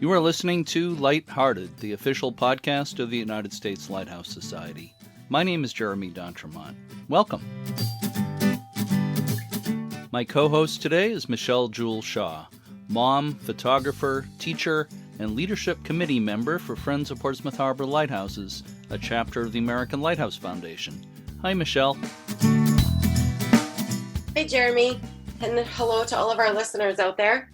You are listening to Lighthearted, the official podcast of the United States Lighthouse Society. My name is Jeremy D'Entremont. Welcome. My co-host today is Michelle Jewel Shaw, mom, photographer, teacher, and leadership committee member for Friends of Portsmouth Harbor Lighthouses, a chapter of the American Lighthouse Foundation. Hi, Michelle. Hey, Jeremy, and hello to all of our listeners out there.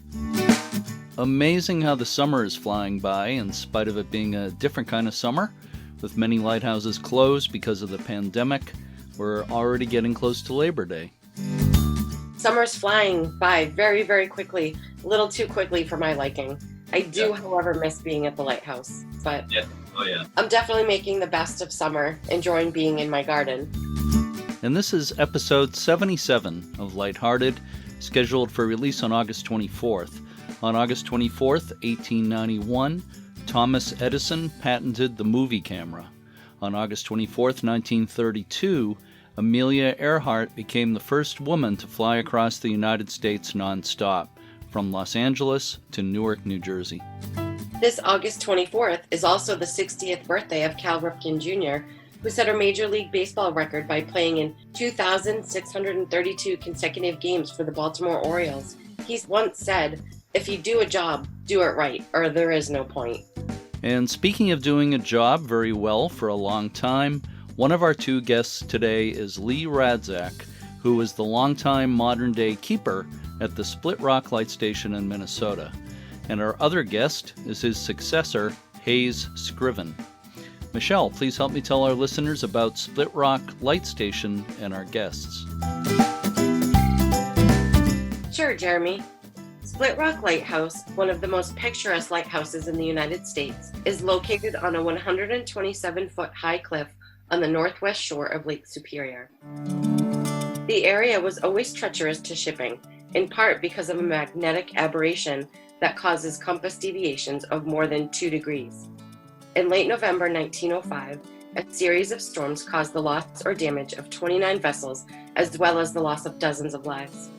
Amazing how the summer is flying by in spite of it being a different kind of summer. With many lighthouses closed because of the pandemic, we're already getting close to Labor Day. Summer's flying by very, very quickly, a little too quickly for my liking. I do, however, miss being at the lighthouse, but I'm definitely making the best of summer, enjoying being in my garden. And this is episode 77 of Lighthearted, scheduled for release on August 24th. On August 24th, 1891, Thomas Edison patented the movie camera. On August 24th, 1932, Amelia Earhart became the first woman to fly across the United States nonstop, from Los Angeles to Newark, New Jersey. This August 24th is also the 60th birthday of Cal Ripken Jr., who set a Major League Baseball record by playing in 2,632 consecutive games for the Baltimore Orioles. He's once said, "If you do a job, do it right, or there is no point." And speaking of doing a job very well for a long time, one of our two guests today is Lee Radzak, who is the longtime modern-day keeper at the Split Rock Light Station in Minnesota. And our other guest is his successor, Hayes Scriven. Michelle, please help me tell our listeners about Split Rock Light Station and our guests. Sure, Jeremy. Split Rock Lighthouse, one of the most picturesque lighthouses in the United States, is located on a 127-foot high cliff on the northwest shore of Lake Superior. The area was always treacherous to shipping, in part because of a magnetic aberration that causes compass deviations of more than 2 degrees. In late November 1905, a series of storms caused the loss or damage of 29 vessels, as well as the loss of dozens of lives.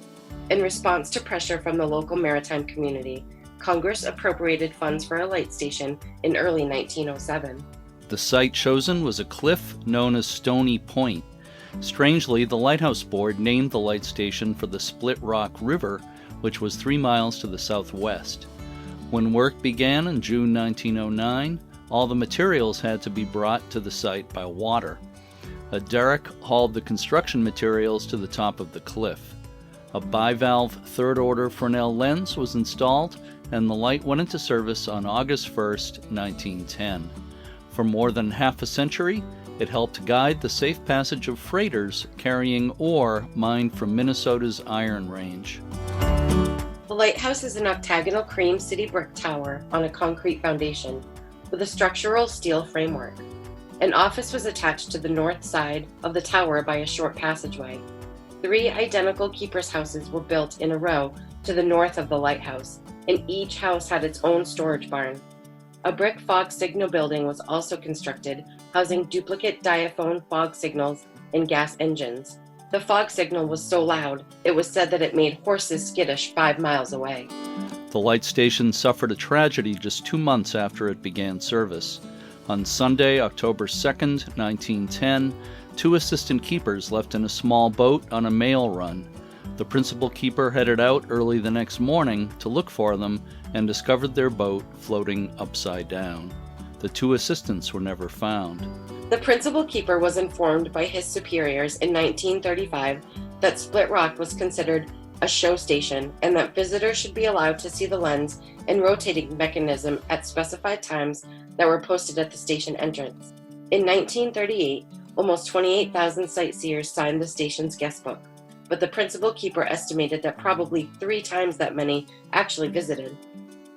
In response to pressure from the local maritime community, Congress appropriated funds for a light station in early 1907. The site chosen was a cliff known as Stony Point. Strangely, the Lighthouse Board named the light station for the Split Rock River, which was 3 miles to the southwest. When work began in June 1909, all the materials had to be brought to the site by water. A derrick hauled the construction materials to the top of the cliff. A bivalve third-order Fresnel lens was installed, and the light went into service on August 1st, 1910. For more than half a century, it helped guide the safe passage of freighters carrying ore mined from Minnesota's Iron Range. The lighthouse is an octagonal cream city brick tower on a concrete foundation with a structural steel framework. An office was attached to the north side of the tower by a short passageway. 3 identical keepers' houses were built in a row to the north of the lighthouse, and each house had its own storage barn. A brick fog signal building was also constructed, housing duplicate diaphone fog signals and gas engines. The fog signal was so loud, it was said that it made horses skittish 5 miles away. The light station suffered a tragedy just 2 months after it began service. On Sunday, October 2nd, 1910, 2 assistant keepers left in a small boat on a mail run. The principal keeper headed out early the next morning to look for them and discovered their boat floating upside down. The 2 assistants were never found. The principal keeper was informed by his superiors in 1935 that Split Rock was considered a show station and that visitors should be allowed to see the lens and rotating mechanism at specified times that were posted at the station entrance. In 1938, almost 28,000 sightseers signed the station's guest book, but the principal keeper estimated that probably 3 times that many actually visited.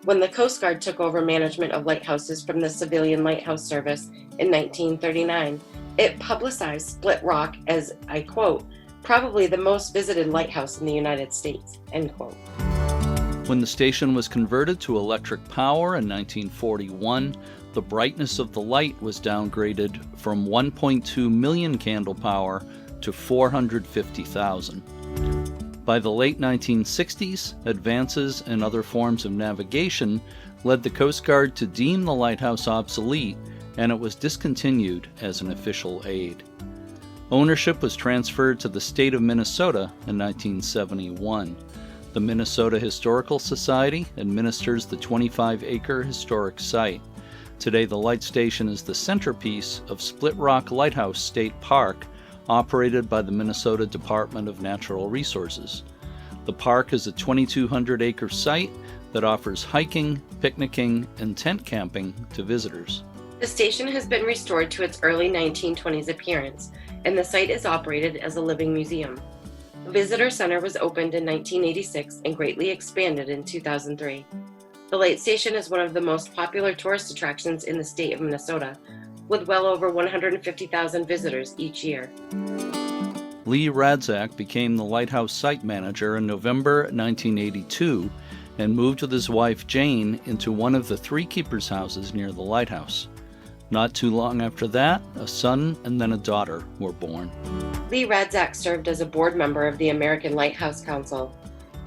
When the Coast Guard took over management of lighthouses from the Civilian Lighthouse Service in 1939, it publicized Split Rock as, I quote, "probably the most visited lighthouse in the United States," end quote. When the station was converted to electric power in 1941, the brightness of the light was downgraded from 1.2 million candle power to 450,000. By the late 1960s, advances in other forms of navigation led the Coast Guard to deem the lighthouse obsolete, and it was discontinued as an official aid. Ownership was transferred to the state of Minnesota in 1971. The Minnesota Historical Society administers the 25-acre historic site. Today, the light station is the centerpiece of Split Rock Lighthouse State Park, operated by the Minnesota Department of Natural Resources. The park is a 2,200-acre site that offers hiking, picnicking, and tent camping to visitors. The station has been restored to its early 1920s appearance, and the site is operated as a living museum. The Visitor Center was opened in 1986 and greatly expanded in 2003. The light station is one of the most popular tourist attractions in the state of Minnesota, with well over 150,000 visitors each year. Lee Radzak became the lighthouse site manager in November 1982 and moved with his wife Jane into one of the 3 keepers' houses near the lighthouse. Not too long after that, a son and then a daughter were born. Lee Radzak served as a board member of the American Lighthouse Council.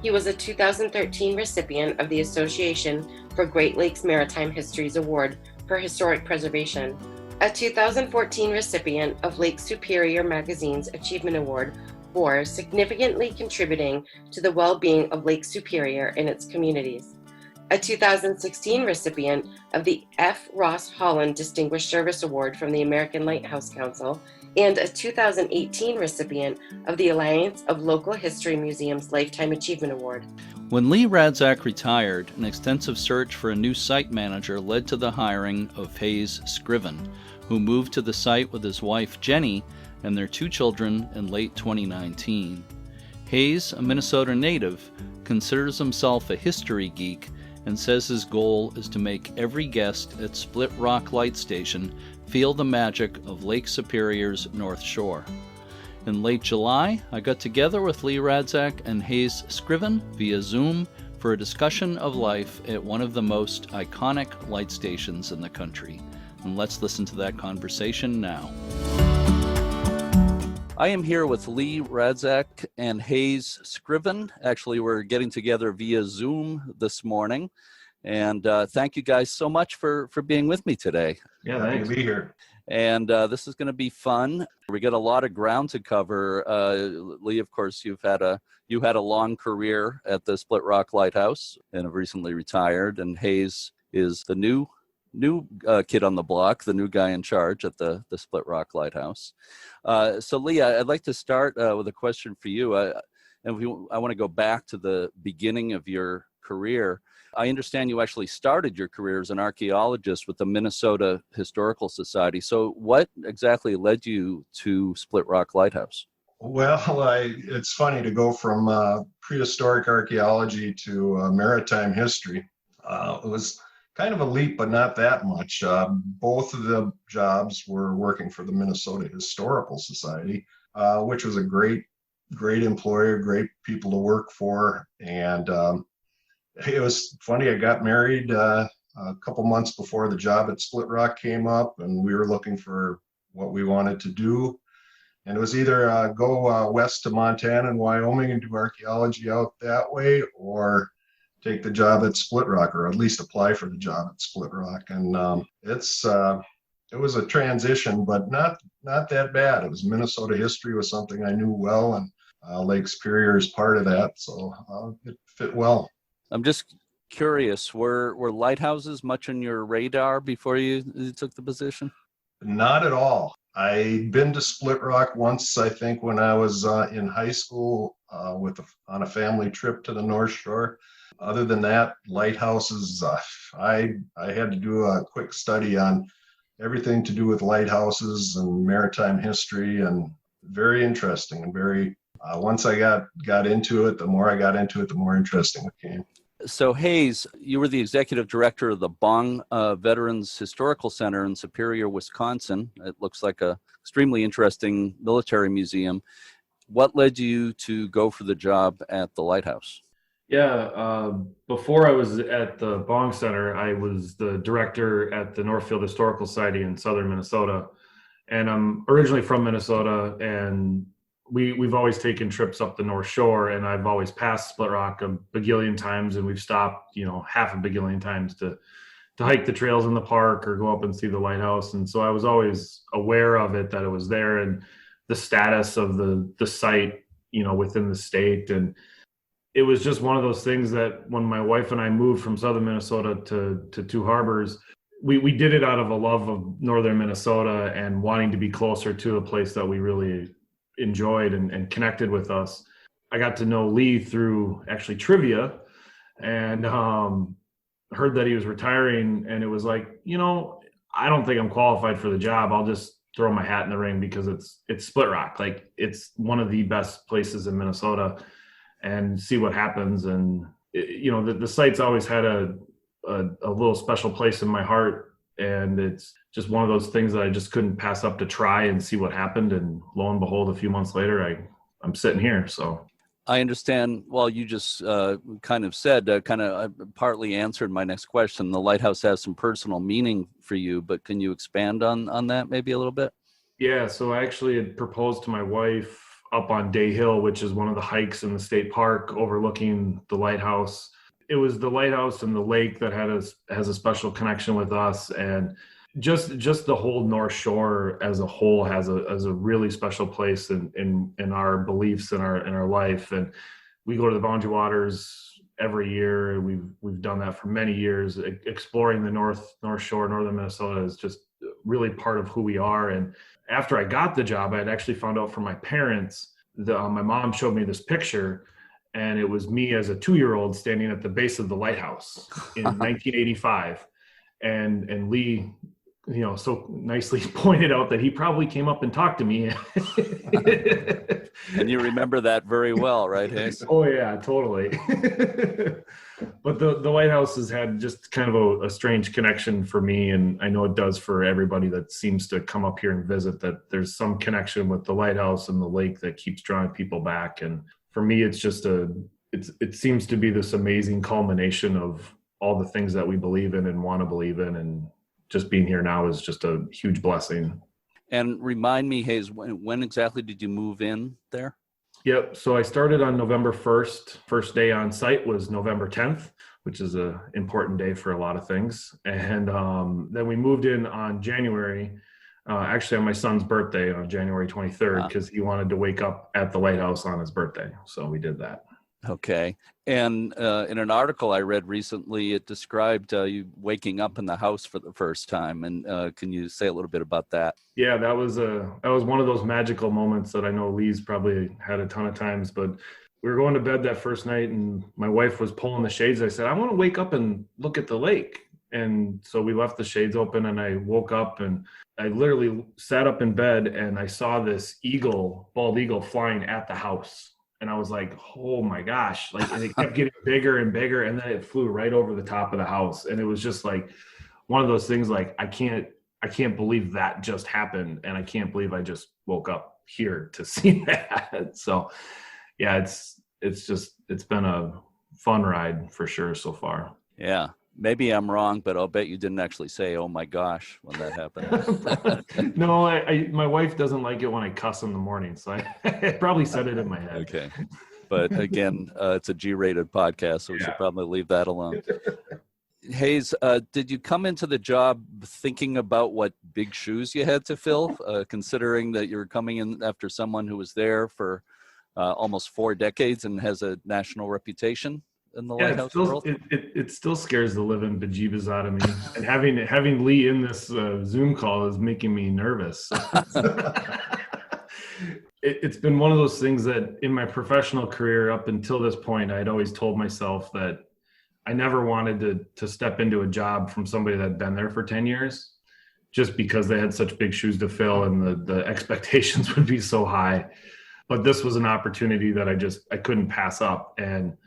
He was a 2013 recipient of the Association for Great Lakes Maritime History's Award for Historic Preservation, a 2014 recipient of Lake Superior Magazine's Achievement Award for significantly contributing to the well-being of Lake Superior and its communities, a 2016 recipient of the F. Ross Holland Distinguished Service Award from the American Lighthouse Council, and a 2018 recipient of the Alliance of Local History Museums Lifetime Achievement Award. When Lee Radzak retired, an extensive search for a new site manager led to the hiring of Hayes Scriven, who moved to the site with his wife Jenny and their 2 children in late 2019. Hayes, a Minnesota native, considers himself a history geek and says his goal is to make every guest at Split Rock Light Station feel the magic of Lake Superior's North Shore. In late July, I got together with Lee Radzak and Hayes Scriven via Zoom for a discussion of life at one of the most iconic light stations in the country. And let's listen to that conversation now. I am here with Lee Radzak and Hayes Scriven. Actually, we're getting together via Zoom this morning. And thank you guys so much for being with me today. Yeah, thanks. Happy to be here. And this is going to be fun. We got a lot of ground to cover. Lee, of course, you had a long career at the Split Rock Lighthouse and have recently retired. And Hayes is the new kid on the block, the new guy in charge at the Split Rock Lighthouse. So Lee, I'd like to start with a question for you. I want to go back to the beginning of your career. I understand you actually started your career as an archaeologist with the Minnesota Historical Society. So what exactly led you to Split Rock Lighthouse? Well, it's funny to go from prehistoric archaeology to maritime history. It was kind of a leap, but not that much. Both of the jobs were working for the Minnesota Historical Society, which was a great employer, great people to work for. And it was funny, I got married a couple months before the job at Split Rock came up, and we were looking for what we wanted to do. And it was either go west to Montana and Wyoming and do archaeology out that way, or take the job at Split Rock, or at least apply for the job at Split Rock. And it was a transition, but not that bad. It was Minnesota history was something I knew well, and Lake Superior is part of that, so it fit well. I'm just curious, were lighthouses much on your radar before you took the position? Not at all. I'd been to Split Rock once, I think, when I was in high school on a family trip to the North Shore. Other than that, lighthouses, I had to do a quick study on everything to do with lighthouses and maritime history, and very interesting and very, once I got into it, the more I got into it, the more interesting it became. So Hayes, you were the executive director of the Bong Veterans Historical Center in Superior, Wisconsin. It looks like a extremely interesting military museum. What led you to go for the job at the lighthouse? Yeah, before I was at the Bong Center, I was the director at the Northfield Historical Society in southern Minnesota. And I'm originally from Minnesota and we've always taken trips up the North Shore, and I've always passed Split Rock a bagillion times, and we've stopped, half a bagillion times to hike the trails in the park or go up and see the lighthouse. And so I was always aware of it, that it was there, and the status of the site, within the state. And it was just one of those things that when my wife and I moved from southern Minnesota to Two Harbors, we did it out of a love of northern Minnesota and wanting to be closer to a place that we really enjoyed and connected with us. I got to know Lee through actually trivia, and heard that he was retiring, and it was like, I don't think I'm qualified for the job. I'll just throw my hat in the ring because it's Split Rock. Like, it's one of the best places in Minnesota, and see what happens. And the site's always had a little special place in my heart, and it's just one of those things that I just couldn't pass up to try and see what happened. And lo and behold, a few months later, I'm sitting here. So I understand. Well, you just kind of said, partly answered my next question. The lighthouse has some personal meaning for you, but can you expand on that maybe a little bit? Yeah, so I actually had proposed to my wife up on Day Hill, which is one of the hikes in the state park overlooking the lighthouse. It was the lighthouse and the lake that has a special connection with us, and just the whole North Shore as a whole has a really special place in our beliefs in our life. And we go to the Boundary Waters every year. We've done that for many years. Exploring the North Shore, northern Minnesota, is just really part of who we are. And after I got the job, I had actually found out from my parents that my mom showed me this picture, and it was me as a 2-year-old standing at the base of the lighthouse in 1985. And Lee, so nicely pointed out that he probably came up and talked to me. And you remember that very well, right, Hayes? Oh yeah, totally. But the lighthouse has had just kind of a strange connection for me, and I know it does for everybody that seems to come up here and visit, that there's some connection with the lighthouse and the lake that keeps drawing people back. And for me, it's just it seems to be this amazing culmination of all the things that we believe in and want to believe in, and just being here now is just a huge blessing. And remind me, Hayes, when exactly did you move in there? Yep. So I started on November 1st. First day on site was November 10th, which is an important day for a lot of things. And then we moved in on January, actually on my son's birthday on January 23rd, because he wanted to wake up at the lighthouse on his birthday. So we did that. Okay. And in an article I read recently, it described you waking up in the house for the first time. And can you say a little bit about that? Yeah, that was one of those magical moments that I know Lee's probably had a ton of times. But we were going to bed that first night, and my wife was pulling the shades. I said, I want to wake up and look at the lake. And so we left the shades open, and I woke up, and I literally sat up in bed, and I saw this bald eagle flying at the house. And I was like, oh my gosh, and it kept getting bigger and bigger. And then it flew right over the top of the house. And it was just like one of those things, like, I can't believe that just happened. And I can't believe I just woke up here to see that. So yeah, it's been a fun ride for sure so far. Yeah. Maybe I'm wrong, but I'll bet you didn't actually say, oh my gosh, when that happened. No, my wife doesn't like it when I cuss in the morning. So I probably said it in my head. Okay. But again, it's a G-rated podcast, so we should probably leave that alone. Hayes, did you come into the job thinking about what big shoes you had to fill, considering that you're coming in after someone who was there for almost 4 decades and has a national reputation in the lighthouse world? It still scares the living bejeebas out of me. And having Lee in this Zoom call is making me nervous. It's been one of those things that in my professional career up until this point, I'd always told myself that I never wanted to step into a job from somebody that had been there for 10 years, just because they had such big shoes to fill and the expectations would be so high. But this was an opportunity that I couldn't pass up. And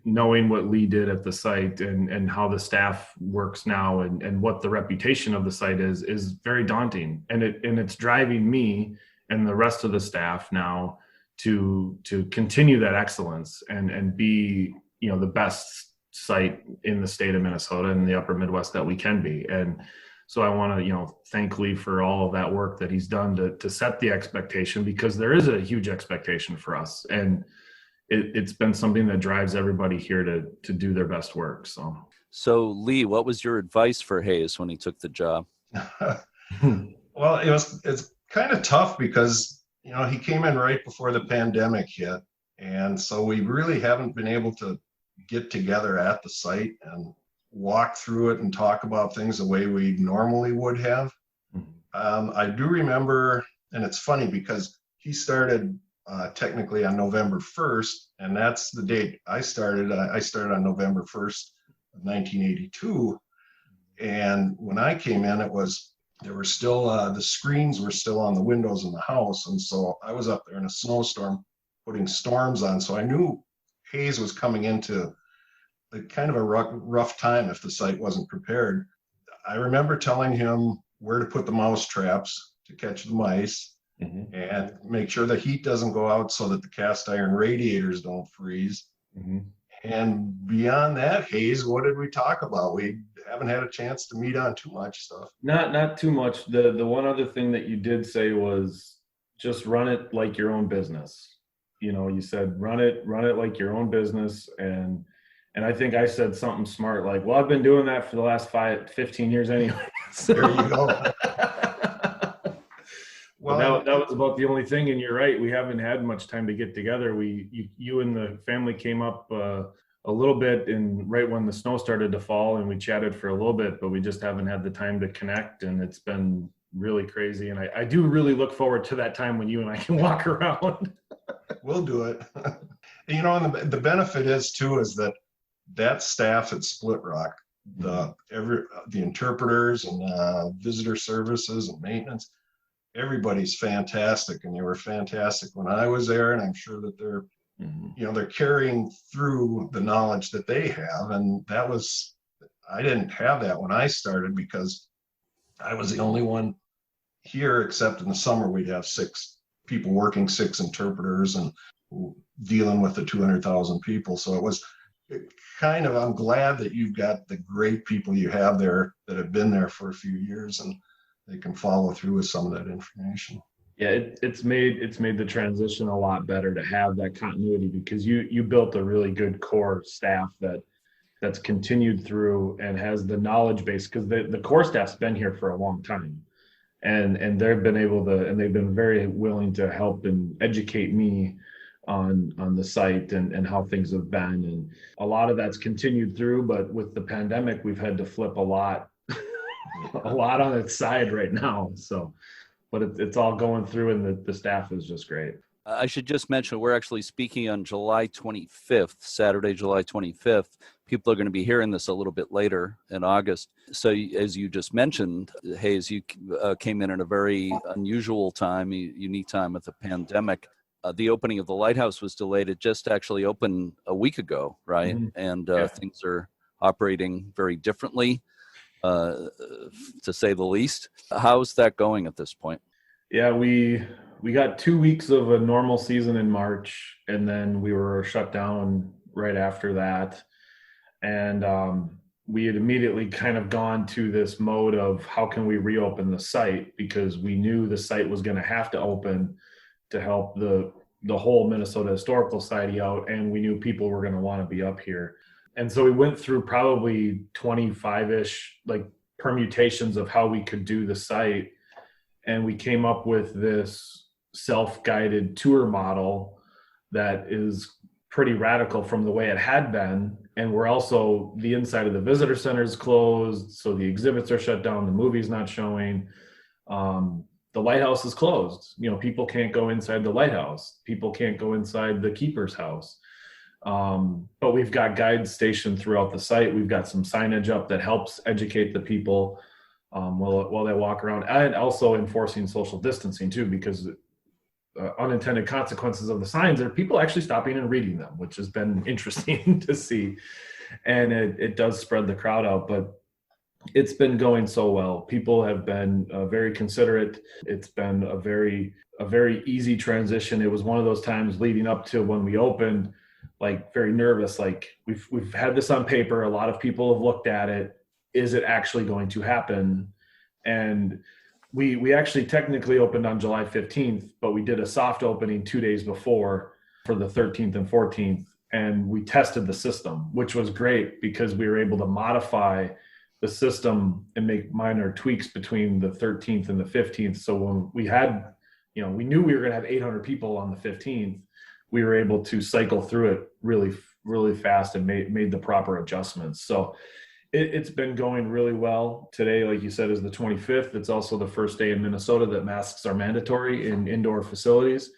knowing what Lee did at the site and how the staff works now and what the reputation of the site is very daunting. And it's driving me and the rest of the staff now to continue that excellence and be, the best site in the state of Minnesota and the upper Midwest that we can be. And So I want to, thank Lee for all of that work that he's done to set the expectation, because there is a huge expectation for us. And it's been something that drives everybody here to do their best work. So Lee, what was your advice for Hayes when he took the job? Well, it's kind of tough because, he came in right before the pandemic hit. And so we really haven't been able to get together at the site and walk through it and talk about things the way we normally would have. I do remember, and it's funny because he started technically on November 1st, and that's the date I started. I started on November 1st of 1982. And when I came in, there were still, the screens were still on the windows in the house. And so I was up there in a snowstorm putting storms on. So I knew Hayes was coming into the kind of a rough time if the site wasn't prepared. I remember telling him where to put the mouse traps to catch the mice, and make sure the heat doesn't go out so that the cast iron radiators don't freeze. And beyond that, Hayes, what did we talk about? We haven't had a chance to meet on too much stuff. Not too much. The one other thing that you did say was just run it like your own business. You said run it like your own business. And I think I said something smart like, well, I've been doing that for the last 15 years anyway. So. There you go. Well, that was about the only thing. And you're right. We haven't had much time to get together. You and the family came up a little bit right when the snow started to fall, and we chatted for a little bit, but we just haven't had the time to connect. And it's been really crazy. And I do really look forward to that time when you and I can walk around. We'll do it. And the benefit is that staff at Split Rock, the interpreters and visitor services and maintenance, everybody's fantastic, and they were fantastic when I was there, and I'm sure that they're they're carrying through the knowledge that they have. And I didn't have that when I started because I was the only one here, except in the summer we'd have 6 people working, 6 interpreters, and dealing with the 200,000 people. So I'm glad that you've got the great people you have there that have been there for a few years, and they can follow through with some of that information. Yeah, it's made the transition a lot better to have that continuity, because you built a really good core staff that's continued through and has the knowledge base, because the core staff's been here for a long time, and they've been very willing to help and educate me on the site and how things have been, and a lot of that's continued through. But with the pandemic, we've had to flip a lot on its side right now. So, but it's all going through, and the staff is just great. I should just mention we're actually speaking on July 25th, Saturday, July 25th. People are going to be hearing this a little bit later in August. So as you just mentioned, Hayes, you came in at a very unusual time, unique time with the pandemic. The opening of the lighthouse was delayed. It just actually opened a week ago, right? And things are operating very differently, to say the least. How's that going at this point? Yeah, we got 2 weeks of a normal season in March, and then we were shut down right after that. And we had immediately kind of gone to this mode of how can we reopen the site, because we knew the site was going to have to open to help the whole Minnesota Historical Society out, and we knew people were going to want to be up here. And so we went through probably 25-ish permutations of how we could do the site, and we came up with this self-guided tour model that is pretty radical from the way it had been. And we're also, the inside of the visitor center is closed, so the exhibits are shut down, the movie's not showing. The lighthouse is closed. People can't go inside the lighthouse. People can't go inside the keeper's house. But we've got guides stationed throughout the site. We've got some signage up that helps educate the people while they walk around, and also enforcing social distancing too, because unintended consequences of the signs are people actually stopping and reading them, which has been interesting to see. And it does spread the crowd out, but it's been going so well. People have been very considerate. It's been a very easy transition. It was one of those times leading up to when we opened, very nervous. We've had this on paper. A lot of people have looked at it. Is it actually going to happen? And we actually technically opened on July 15th, but we did a soft opening 2 days before for the 13th and 14th. And we tested the system, which was great because we were able to modify the system and make minor tweaks between the 13th and the 15th. So when we had, we knew we were going to have 800 people on the 15th, we were able to cycle through it really, really fast and made the proper adjustments. So it's been going really well. Today, like you said, is the 25th. It's also the first day in Minnesota that masks are mandatory in indoor facilities.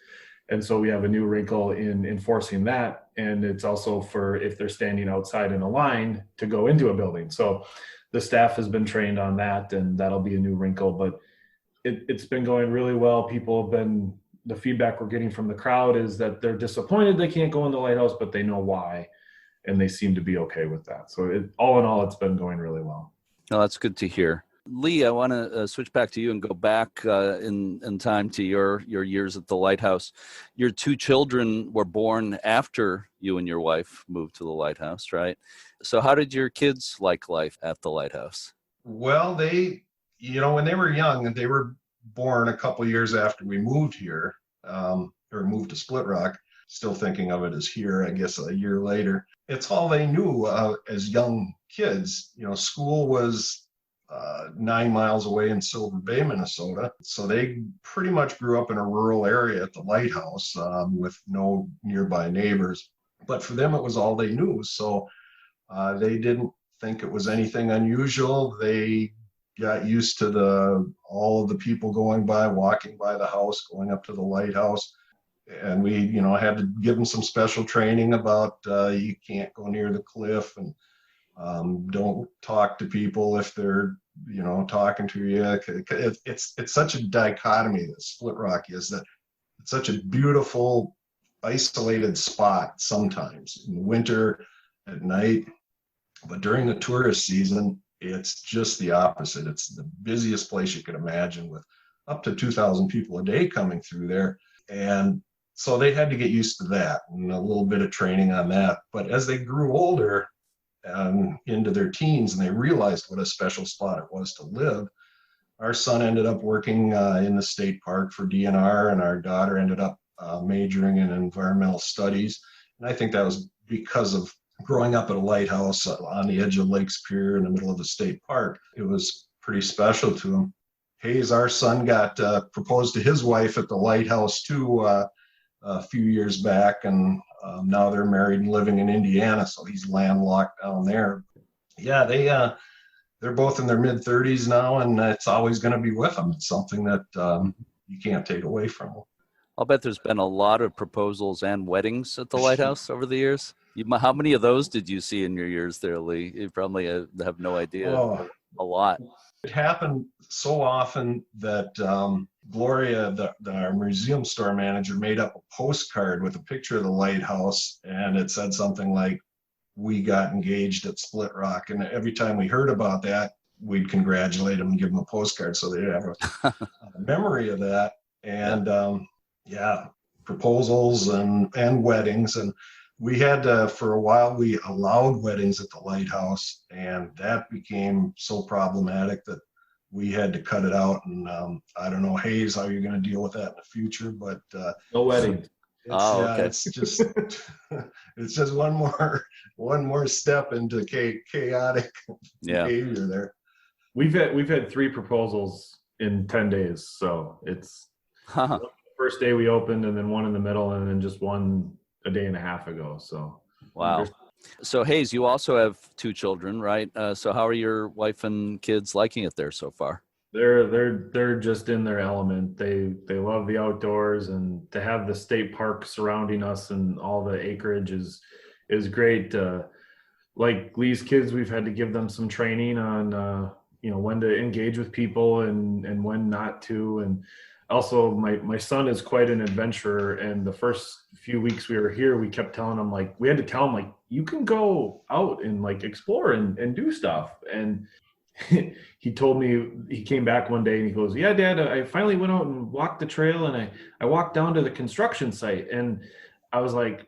And so we have a new wrinkle in enforcing that. And it's also for if they're standing outside in a line to go into a building. So the staff has been trained on that, and that'll be a new wrinkle. But it's been going really well. The feedback we're getting from the crowd is that they're disappointed they can't go in the lighthouse, but they know why. And they seem to be okay with that. So all in all, it's been going really well. Oh, that's good to hear. Lee, I want to switch back to you and go back in time to your years at the lighthouse. Your two children were born after you and your wife moved to the lighthouse, right? So how did your kids like life at the lighthouse? Well, they, when they were young, they were born a couple years after we moved here, or moved to Split Rock. Still thinking of it as here, I guess, a year later. It's all they knew as young kids. School was 9 miles away in Silver Bay, Minnesota. So they pretty much grew up in a rural area at the lighthouse with no nearby neighbors. But for them, it was all they knew. So they didn't think it was anything unusual. They got used to all of the people going by, walking by the house, going up to the lighthouse. And we, had to give them some special training about you can't go near the cliff and don't talk to people if they're, talking to you. It's such a dichotomy that Split Rock is, that it's such a beautiful, isolated spot sometimes in the winter, at night. But during the tourist season, it's just the opposite. It's the busiest place you could imagine, with up to 2,000 people a day coming through there. And so they had to get used to that and a little bit of training on that. But as they grew older and into their teens, and they realized what a special spot it was to live, our son ended up working in the state park for DNR, and our daughter ended up majoring in environmental studies. And I think that was because of growing up at a lighthouse on the edge of Lakes Pier in the middle of the state park. It was pretty special to him. Hayes, our son, got proposed to his wife at the lighthouse too a few years back, and now they're married and living in Indiana, so he's landlocked down there. Yeah, they're both in their mid-30s now, and it's always going to be with them. It's something that you can't take away from them. I'll bet there's been a lot of proposals and weddings at the lighthouse over the years. How many of those did you see in your years there, Lee? You probably have no idea. Oh, a lot. It happened so often that Gloria, our museum store manager, made up a postcard with a picture of the lighthouse, and it said something like, "We got engaged at Split Rock." And every time we heard about that, we'd congratulate them and give them a postcard so they'd have a memory of that. And proposals and weddings. And we had for a while, we allowed weddings at the lighthouse, and that became so problematic that we had to cut it out. And I don't know, Hayes, how you're going to deal with that in the future, but no wedding. Okay. It's just it's just one more step into chaotic behavior there. We've had 3 proposals in 10 days, so it's the first day we opened, and then one in the middle, and then just one a day and a half ago. So wow. So Hayes, you also have 2 children, right? So how are your wife and kids liking it there so far? They're just in their element. They love the outdoors, and to have the state park surrounding us and all the acreage is great. Like Lee's kids, we've had to give them some training on when to engage with people and when not to. And also my son is quite an adventurer, and the first few weeks we were here, we kept telling him, we had to tell him, you can go out and explore and do stuff. And he told me, he came back one day and he goes, "Yeah, Dad, I finally went out and walked the trail, and I walked down to the construction site." And I was like,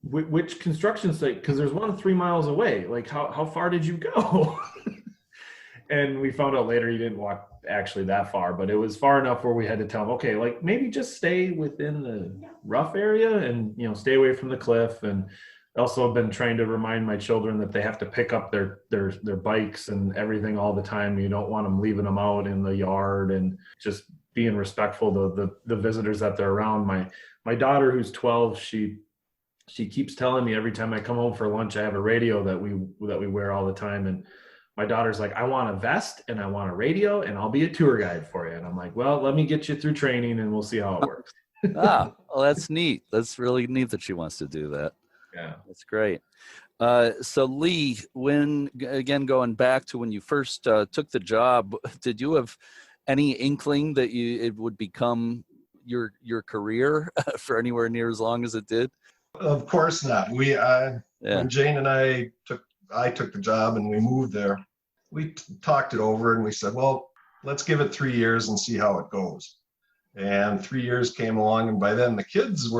which construction site? Because there's one 3 miles away. How far did you go? And we found out later he didn't walk actually that far, but it was far enough where we had to tell him, okay, like maybe just stay within the rough area and, stay away from the cliff. And also have been trying to remind my children that they have to pick up their bikes and everything all the time. You don't want them leaving them out in the yard, and just being respectful to the visitors that they're around. My daughter, who's 12, she keeps telling me every time I come home for lunch, I have a radio that we wear all the time. And my daughter's like, I want a vest and I want a radio and I'll be a tour guide for you. And I'm like, well, let me get you through training and we'll see how it works. Well, that's neat. That's really neat that she wants to do that. Yeah. That's great. So Lee, going back to when you first took the job, did you have any inkling that it would become your career for anywhere near as long as it did? Of course not. When Jane and I took the job and we moved there, we talked it over and we said, well, let's give it 3 years and see how it goes. And 3 years came along, and by then the kids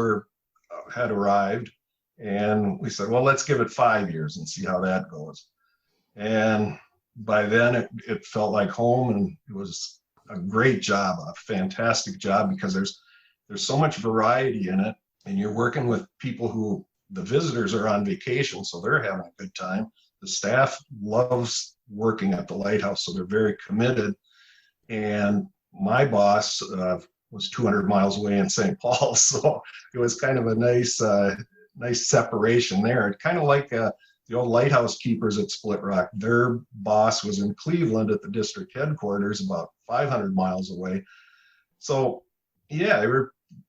had arrived, and we said, well, let's give it 5 years and see how that goes. And by then it felt like home, and it was a great job, a fantastic job, because there's so much variety in it, and you're working with people who, the visitors are on vacation, so they're having a good time. The staff loves working at the lighthouse, so they're very committed. And my boss was 200 miles away in St. Paul, so it was kind of a nice separation there. It kind of like the old lighthouse keepers at Split Rock. Their boss was in Cleveland at the district headquarters, about 500 miles away. So yeah,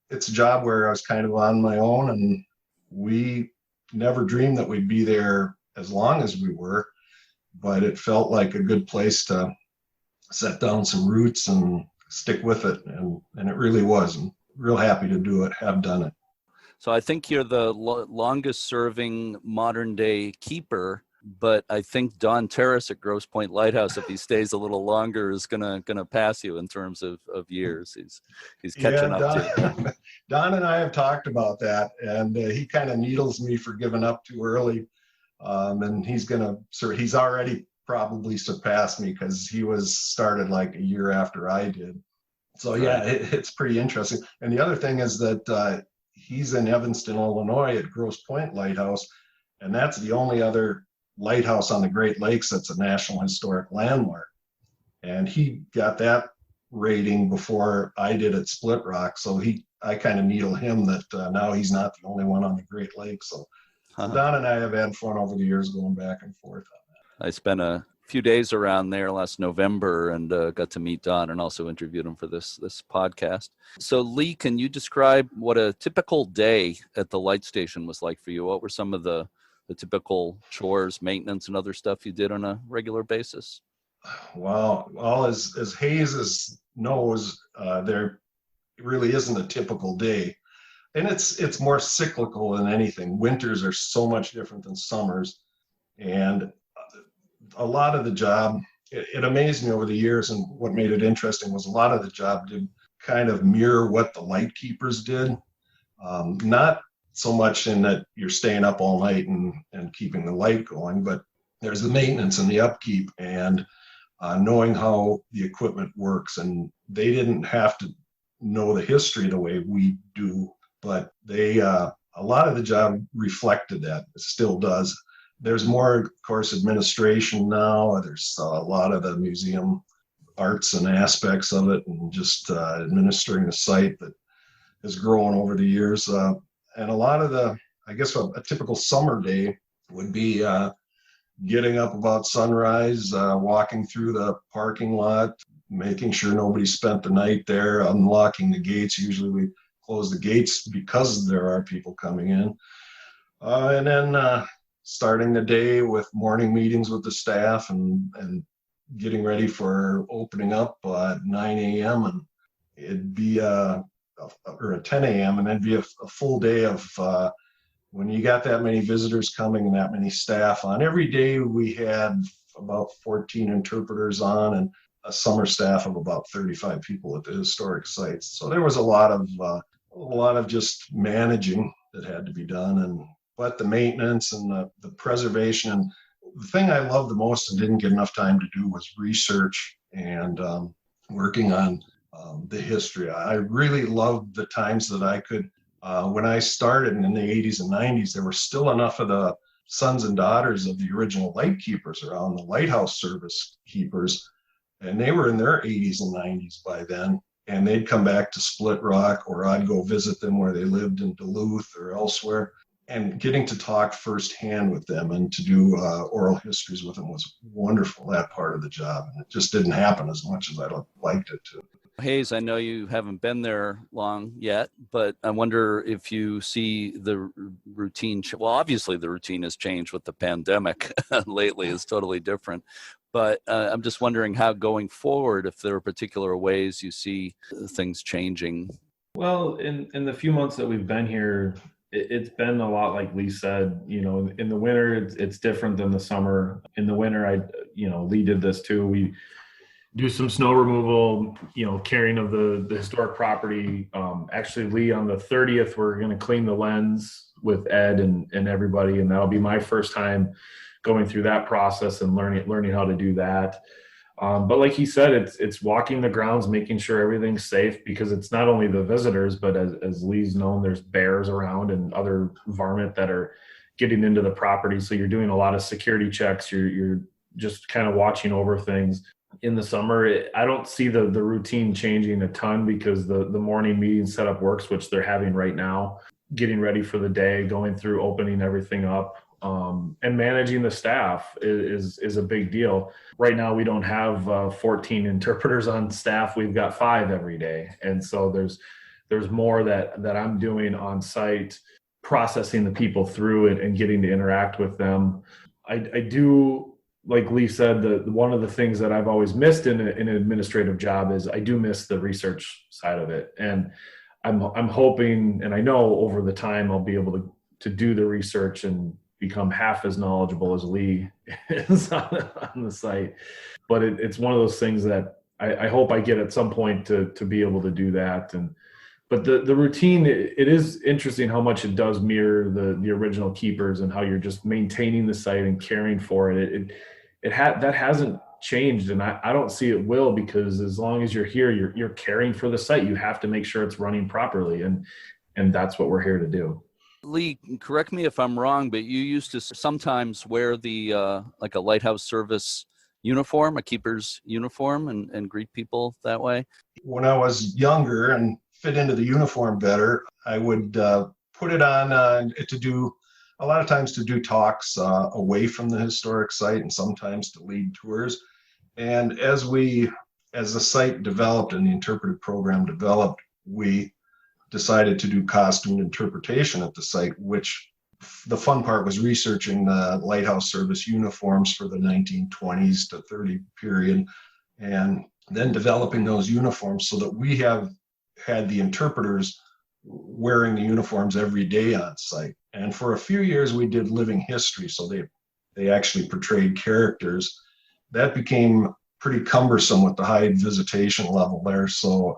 it's a job where I was kind of on my own, and we never dreamed that we'd be there as long as we were, but it felt like a good place to set down some roots and stick with it. And it really was. I'm real happy to do it, have done it. So I think you're the longest serving modern day keeper, but I think Don Terrace at Grosse Pointe Lighthouse, if he stays a little longer, is gonna pass you in terms of years. He's catching up to you. Don and I have talked about that, and he kind of needles me for giving up too early. And he's already probably surpassed me, because he was started like a year after I did. So yeah, it's pretty interesting. And the other thing is that he's in Evanston, Illinois at Grosse Pointe Lighthouse, and that's the only other lighthouse on the Great Lakes that's a National Historic Landmark. And he got that rating before I did at Split Rock, so I kind of needle him that now he's not the only one on the Great Lakes. So Don and I have had fun over the years going back and forth on that. I spent a few days around there last November and got to meet Don and also interviewed him for this podcast. So Lee, can you describe what a typical day at the light station was like for you? What were some of the typical chores, maintenance, and other stuff you did on a regular basis? Well, as Hayes knows, there really isn't a typical day. And it's more cyclical than anything. Winters are so much different than summers. And a lot of the job, it amazed me over the years, and what made it interesting was a lot of the job did kind of mirror what the light keepers did. Not so much in that you're staying up all night and keeping the light going, but there's the maintenance and the upkeep and knowing how the equipment works. And they didn't have to know the history the way we do, but a lot of the job reflected that. It still does. There's more, of course, administration now. There's a lot of the museum arts and aspects of it, and just administering the site that has grown over the years. And a lot of I guess a typical summer day would be getting up about sunrise, walking through the parking lot, making sure nobody spent the night there, unlocking the gates. Usually we close the gates because there are people coming in. And then starting the day with morning meetings with the staff and getting ready for opening up at 9 a.m. And it'd be or at 10 a.m. and then be a full day of when you got that many visitors coming and that many staff on. Every day we had about 14 interpreters on, and a summer staff of about 35 people at the historic sites. So there was a lot of just managing that had to be done, but the maintenance and the preservation. the thing I loved the most and didn't get enough time to do was research and working on the history. I really loved the times that I could, when I started in the 80s and 90s, there were still enough of the sons and daughters of the original light keepers around, the lighthouse service keepers, and they were in their 80s and 90s by then. And they'd come back to Split Rock, or I'd go visit them where they lived in Duluth or elsewhere. And getting to talk firsthand with them and to do oral histories with them was wonderful, that part of the job. And it just didn't happen as much as I'd liked it to. Hayes, I know you haven't been there long yet, but I wonder if you see the routine. Well, obviously the routine has changed with the pandemic lately. It's totally different. But I'm just wondering how going forward, if there are particular ways you see things changing. Well, in the few months that we've been here, it's been a lot like Lee said. In the winter, it's different than the summer. In the winter, Lee did this too. We do some snow removal, carrying of the historic property. Actually, Lee, on the 30th, we're going to clean the lens with Ed and everybody, and that'll be my first time going through that process and learning how to do that. But like he said, it's walking the grounds, making sure everything's safe, because it's not only the visitors, but as Lee's known, there's bears around and other varmint that are getting into the property. So you're doing a lot of security checks. You're just kind of watching over things. In the summer, I don't see the routine changing a ton, because the morning meeting setup works, which they're having right now, getting ready for the day, going through opening everything up. And managing the staff is a big deal. Right now, we don't have 14 interpreters on staff. We've got 5 every day. And so there's more that I'm doing on site, processing the people through it and getting to interact with them. I do, like Lee said, one of the things that I've always missed in an administrative job is I do miss the research side of it. And I'm hoping, and I know over the time I'll be able to do the research and become half as knowledgeable as Lee is on the site. But it's one of those things that I hope I get at some point to be able to do that. But the routine, it is interesting how much it does mirror the original keepers and how you're just maintaining the site and caring for it. That hasn't changed, and I don't see it will, because as long as you're here, you're caring for the site. You have to make sure it's running properly, and that's what we're here to do. Lee, correct me if I'm wrong, but you used to sometimes wear the like a lighthouse service uniform, a keeper's uniform, and greet people that way. When I was younger and fit into the uniform better, I would put it on to do a lot of times to do talks away from the historic site, and sometimes to lead tours. And as the site developed and the interpretive program developed, we decided to do costumed interpretation at the site, which the fun part was researching the lighthouse service uniforms for the 1920s to 30 period, and then developing those uniforms so that we had the interpreters wearing the uniforms every day on site. And for a few years we did living history, so they actually portrayed characters. That became pretty cumbersome with the high visitation level there. So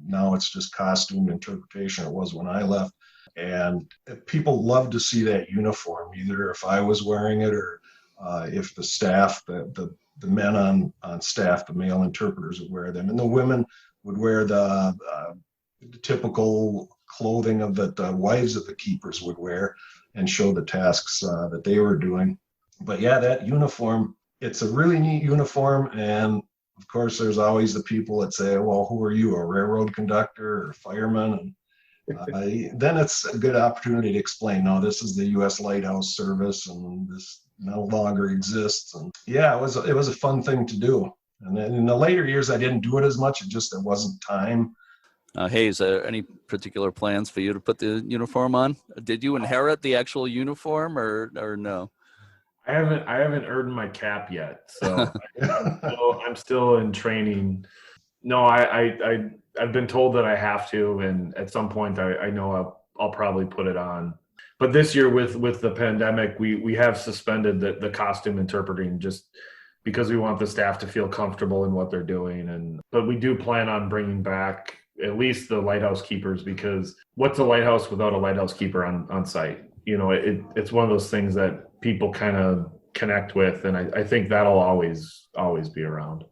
now it's just costume interpretation. It was when I left. And people love to see that uniform, either if I was wearing it or if the staff, the men on staff, the male interpreters would wear them. And the women would wear the typical clothing of that the wives of the keepers would wear and show the tasks that they were doing. But yeah, that uniform, it's a really neat uniform. And of course, there's always the people that say, well, who are you, a railroad conductor or fireman? And then it's a good opportunity to explain, no, this is the U.S. Lighthouse Service and this no longer exists. And yeah, it was a fun thing to do. And then in the later years, I didn't do it as much. There wasn't time. Hayes, any particular plans for you to put the uniform on? Did you inherit the actual uniform or no? I haven't earned my cap yet, so I'm still in training. No, I've been told that I have to, and at some point I know I'll probably put it on. But this year with the pandemic, we have suspended the costume interpreting just because we want the staff to feel comfortable in what they're doing. But we do plan on bringing back at least the lighthouse keepers, because what's a lighthouse without a lighthouse keeper on site? It's one of those things that people kind of connect with. And I think that'll always be around.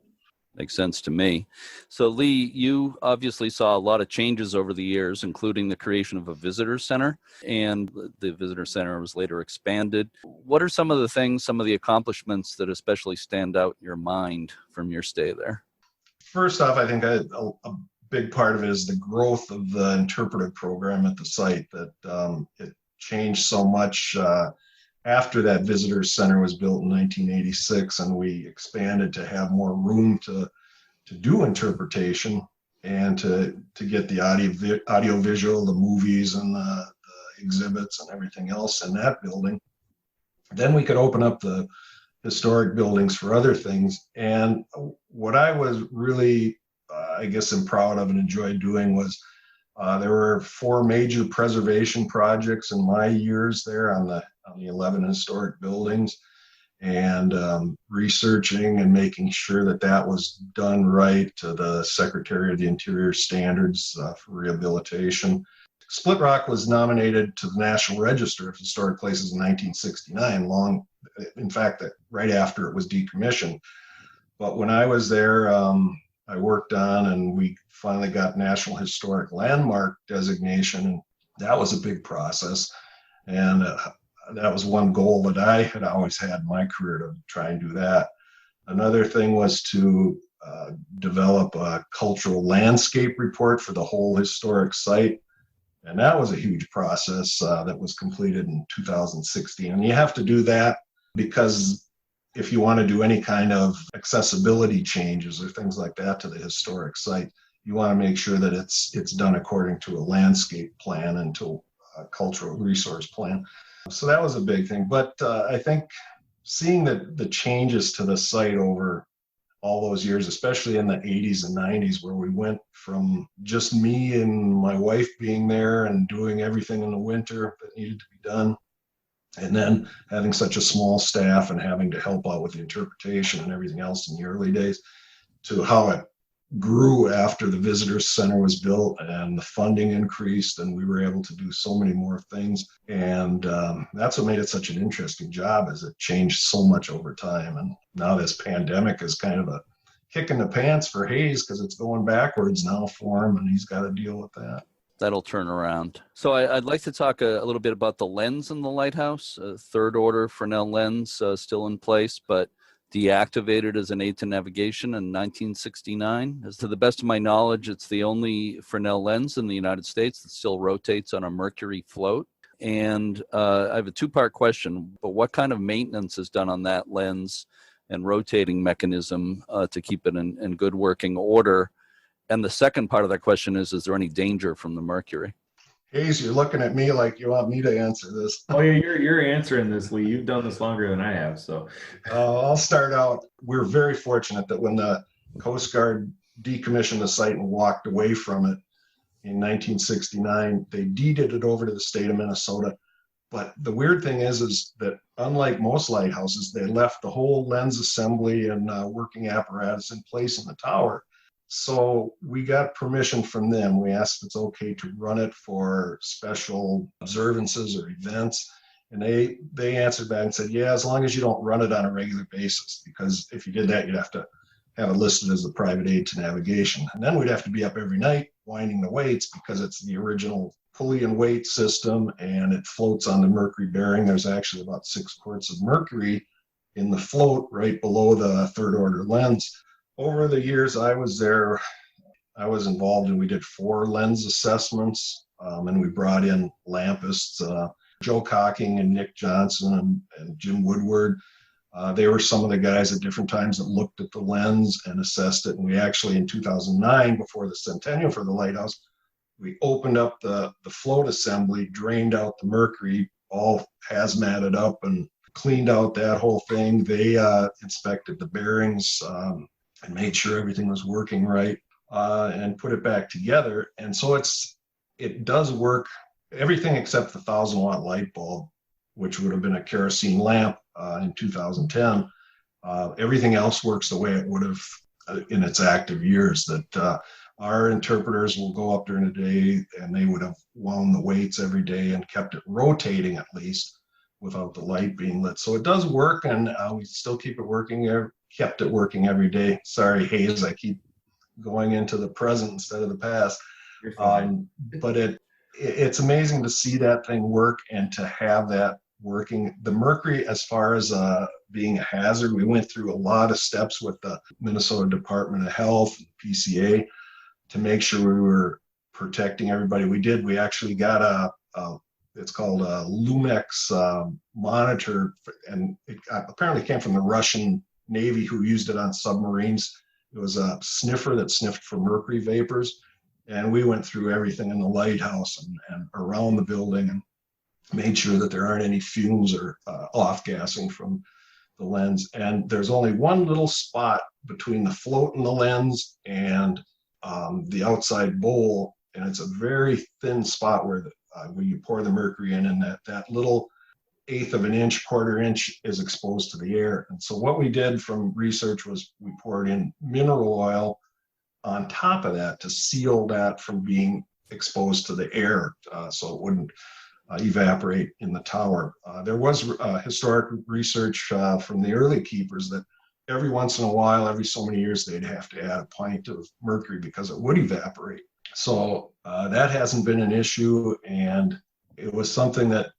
Makes sense to me. So Lee, you obviously saw a lot of changes over the years, including the creation of a visitor center, and the visitor center was later expanded. What are some of the accomplishments that especially stand out in your mind from your stay there? First off, I think a big part of it is the growth of the interpretive program at the site, that it changed so much after that visitor center was built in 1986, and we expanded to have more room to do interpretation and to get the audio visual, the movies and the exhibits and everything else in that building. Then we could open up the historic buildings for other things. And what I was really, I guess, am proud of and enjoyed doing was there were 4 major preservation projects in my years there on the 11 historic buildings, and researching and making sure that was done right to the Secretary of the Interior standards for rehabilitation. Split Rock was nominated to the National Register of Historic Places in 1969, in fact, right after it was decommissioned. But when I was there, I worked on, and we finally got National Historic Landmark designation, and that was a big process. And that was one goal that I had always had in my career, to try and do that. Another thing was to develop a cultural landscape report for the whole historic site. And that was a huge process that was completed in 2016. And you have to do that because if you want to do any kind of accessibility changes or things like that to the historic site, you want to make sure that it's done according to a landscape plan and to a cultural resource plan. So that was a big thing. But I think seeing the changes to the site over all those years, especially in the 80s and 90s, where we went from just me and my wife being there and doing everything in the winter that needed to be done, and then having such a small staff and having to help out with the interpretation and everything else in the early days, to how it grew after the visitor center was built and the funding increased and we were able to do so many more things. And that's what made it such an interesting job, is it changed so much over time. And now this pandemic is kind of a kick in the pants for Hayes, because it's going backwards now for him and he's got to deal with that. That'll turn around. So I'd like to talk a little bit about the lens in the lighthouse. Third order Fresnel lens still in place, but deactivated as an aid to navigation in 1969. As to the best of my knowledge, it's the only Fresnel lens in the United States that still rotates on a mercury float. And I have a 2-part question, but what kind of maintenance is done on that lens and rotating mechanism to keep it in good working order? And the second part of that question is there any danger from the mercury? Hayes, you're looking at me like you want me to answer this. Oh yeah, you're answering this, Lee. You've done this longer than I have, so. I'll start out. We're very fortunate that when the Coast Guard decommissioned the site and walked away from it in 1969, they deeded it over to the state of Minnesota. But the weird thing is that unlike most lighthouses, they left the whole lens assembly and working apparatus in place in the tower. So we got permission from them. We asked if it's okay to run it for special observances or events. And they answered back and said, yeah, as long as you don't run it on a regular basis, because if you did that, you'd have to have it listed as a private aid to navigation. And then we'd have to be up every night winding the weights, because it's the original pulley and weight system and it floats on the mercury bearing. There's actually about 6 quarts of mercury in the float right below the third order lens. Over the years I was there, I was involved and we did 4 lens assessments, and we brought in lampists, Joe Cocking and Nick Johnson and Jim Woodward. They were some of the guys at different times that looked at the lens and assessed it. And we actually, in 2009, before the centennial for the lighthouse, we opened up the float assembly, drained out the mercury, all hazmated up and cleaned out that whole thing. They inspected the bearings, and made sure everything was working right, and put it back together. And so it does work, everything except the 1,000-watt light bulb, which would have been a kerosene lamp in 2010. Everything else works the way it would have in its active years, that our interpreters will go up during the day and they would have wound the weights every day and kept it rotating at least. without the light being lit. So it does work, and we still keep it working. Kept it working every day. Sorry, Hayes, I keep going into the present instead of the past. You're fine. But it's amazing to see that thing work and to have that working. The mercury, as far as being a hazard, we went through a lot of steps with the Minnesota Department of Health, PCA, to make sure we were protecting everybody. We actually got it's called a Lumex monitor, and it apparently came from the Russian Navy, who used it on submarines. It was a sniffer that sniffed for mercury vapors. And we went through everything in the lighthouse and around the building and made sure that there aren't any fumes or off-gassing from the lens. And there's only one little spot between the float in the lens and the outside bowl, and it's a very thin spot where you pour the mercury in, and that little eighth of an inch, quarter inch is exposed to the air. And so what we did from research was we poured in mineral oil on top of that to seal that from being exposed to the air, so it wouldn't evaporate in the tower. There was historic research from the early keepers that every once in a while, every so many years, they'd have to add a pint of mercury because it would evaporate. So that hasn't been an issue, and it was something that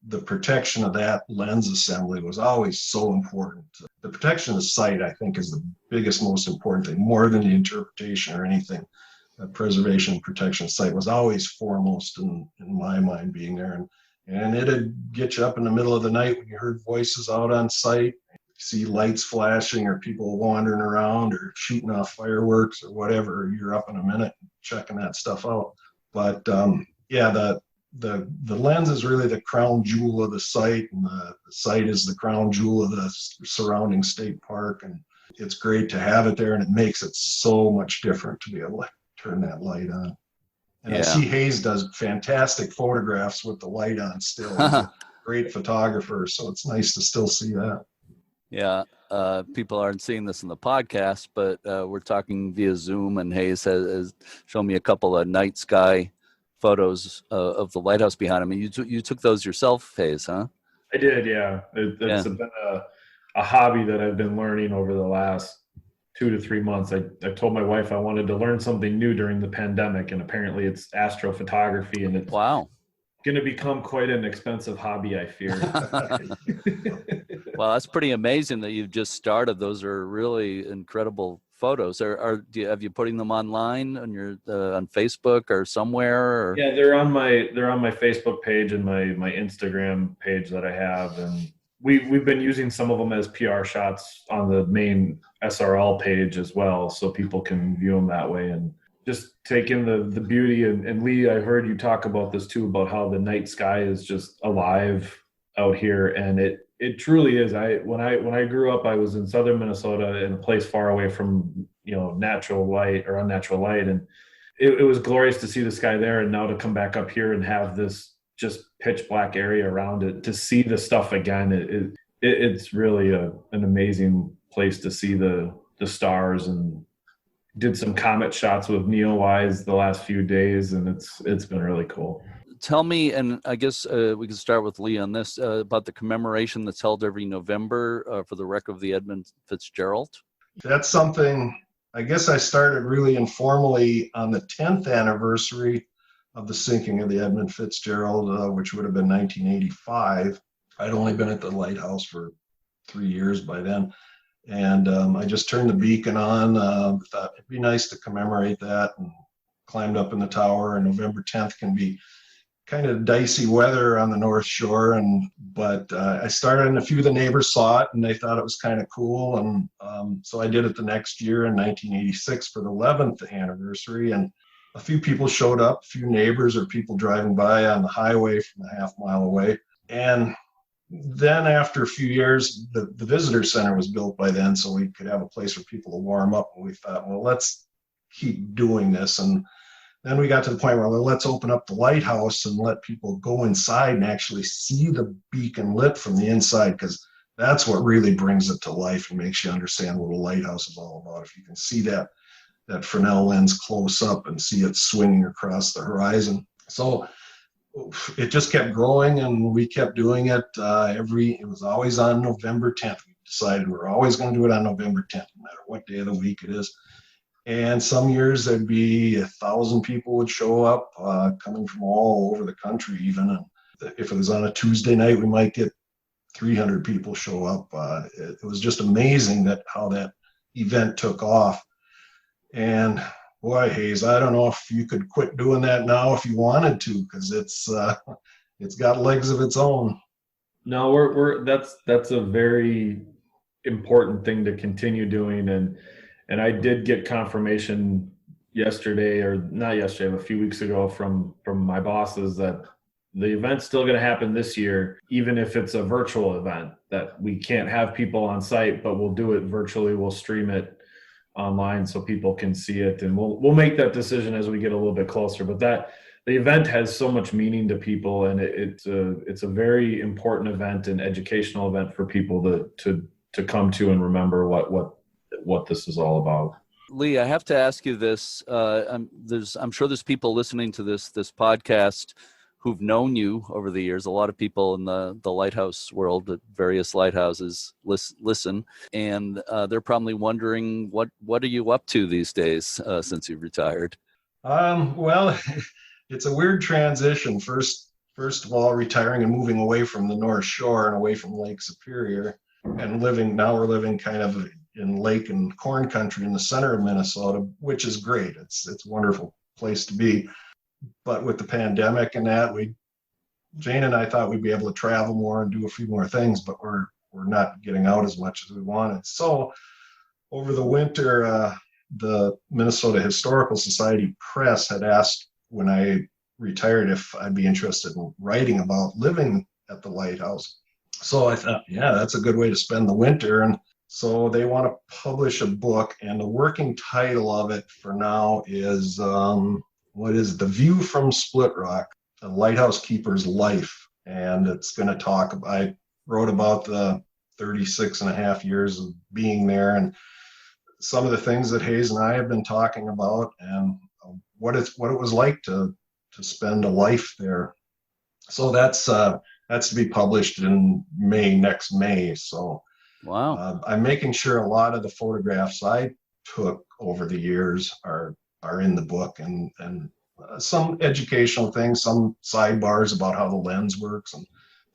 the protection of that lens assembly was always so important. The protection of the sight, I think, is the biggest, most important thing, more than the interpretation or anything. The preservation and protection of sight was always foremost in my mind, being there. And it'd get you up in the middle of the night when you heard voices out on site, see lights flashing or people wandering around or shooting off fireworks or whatever. You're up in a minute checking that stuff out. But the lens is really the crown jewel of the site, and the site is the crown jewel of the surrounding state park. And it's great to have it there, and it makes it so much different to be able to turn that light on. And I see Hayes does fantastic photographs with the light on still. He's a great photographer, so it's nice to still see that. Yeah, people aren't seeing this in the podcast, but we're talking via Zoom, and Hayes has shown me a couple of night sky photos of the lighthouse behind him. And you took those yourself, Hayes, huh? I did, yeah. It's been a hobby that I've been learning over the last 2 to 3 months. I told my wife I wanted to learn something new during the pandemic, and apparently it's astrophotography, and it's going to become quite an expensive hobby, I fear. Well, that's pretty amazing that you've just started. Those are really incredible photos. Have you putting them online on your on Facebook or somewhere? Or? Yeah, they're on my Facebook page and my Instagram page that I have, and we've been using some of them as PR shots on the main SRL page as well, so people can view them that way and just take in the beauty. And Lee, I heard you talk about this too, about how the night sky is just alive out here, and it truly is. When I grew up, I was in southern Minnesota in a place far away from natural light or unnatural light, and it was glorious to see the sky there. And now to come back up here and have this just pitch black area around it, to see the stuff again, it's really an amazing place to see the stars. And did some comet shots with Neowise the last few days, and it's been really cool. Tell me, and I guess we can start with Lee on this, about the commemoration that's held every November for the wreck of the Edmund Fitzgerald. That's something, I guess I started really informally on the 10th anniversary of the sinking of the Edmund Fitzgerald, which would have been 1985. I'd only been at the lighthouse for 3 years by then. And I just turned the beacon on, thought it'd be nice to commemorate that, and climbed up in the tower. And November 10th can be kind of dicey weather on the North Shore, but I started, and a few of the neighbors saw it and they thought it was kind of cool. And so I did it the next year in 1986 for the 11th anniversary. And a few people showed up, a few neighbors or people driving by on the highway from a half mile away. And then after a few years, the visitor center was built by then, so we could have a place for people to warm up. And we thought, well, let's keep doing this. And then we got to the point where, well, let's open up the lighthouse and let people go inside and actually see the beacon lit from the inside, because that's what really brings it to life and makes you understand what a lighthouse is all about. If you can see that Fresnel lens close up and see it swinging across the horizon. So it just kept growing, and we kept doing it it was always on November 10th. We decided we're always going to do it on November 10th, no matter what day of the week it is. And some years there'd be 1,000 people would show up, coming from all over the country even. And if it was on a Tuesday night, we might get 300 people show up. It was just amazing how that event took off. And boy, Hayes, I don't know if you could quit doing that now if you wanted to, because it's got legs of its own. No, that's a very important thing to continue doing. And I did get confirmation yesterday, or not yesterday, but a few weeks ago from my bosses that the event's still going to happen this year, even if it's a virtual event, that we can't have people on site, but we'll do it virtually. We'll stream it online so people can see it, and we'll make that decision as we get a little bit closer. But the event has so much meaning to people, and it's a very important event and educational event for people to come to and remember what this is all about. Lee, I have to ask you this. I'm sure there's people listening to this podcast who've known you over the years. A lot of people in the lighthouse world at various lighthouses listen, and they're probably wondering what are you up to these days since you've retired? Well, it's a weird transition. First of all, retiring and moving away from the North Shore and away from Lake Superior, and we're living kind of in lake and corn country in the center of Minnesota, which is great. It's a wonderful place to be. But with the pandemic and that, Jane and I thought we'd be able to travel more and do a few more things, but we're not getting out as much as we wanted. So over the winter, the Minnesota Historical Society Press had asked when I retired if I'd be interested in writing about living at the lighthouse. So I thought, yeah, that's a good way to spend the winter. And so they want to publish a book, and the working title of it for now is The View from Split Rock, A Lighthouse Keeper's Life. And it's going to I wrote about the 36 and a half years of being there, and some of the things that Hayes and I have been talking about, and what it was like to spend a life there. So that's to be published in next May. So wow. I'm making sure a lot of the photographs I took over the years are in the book, and some educational things, some sidebars about how the lens works and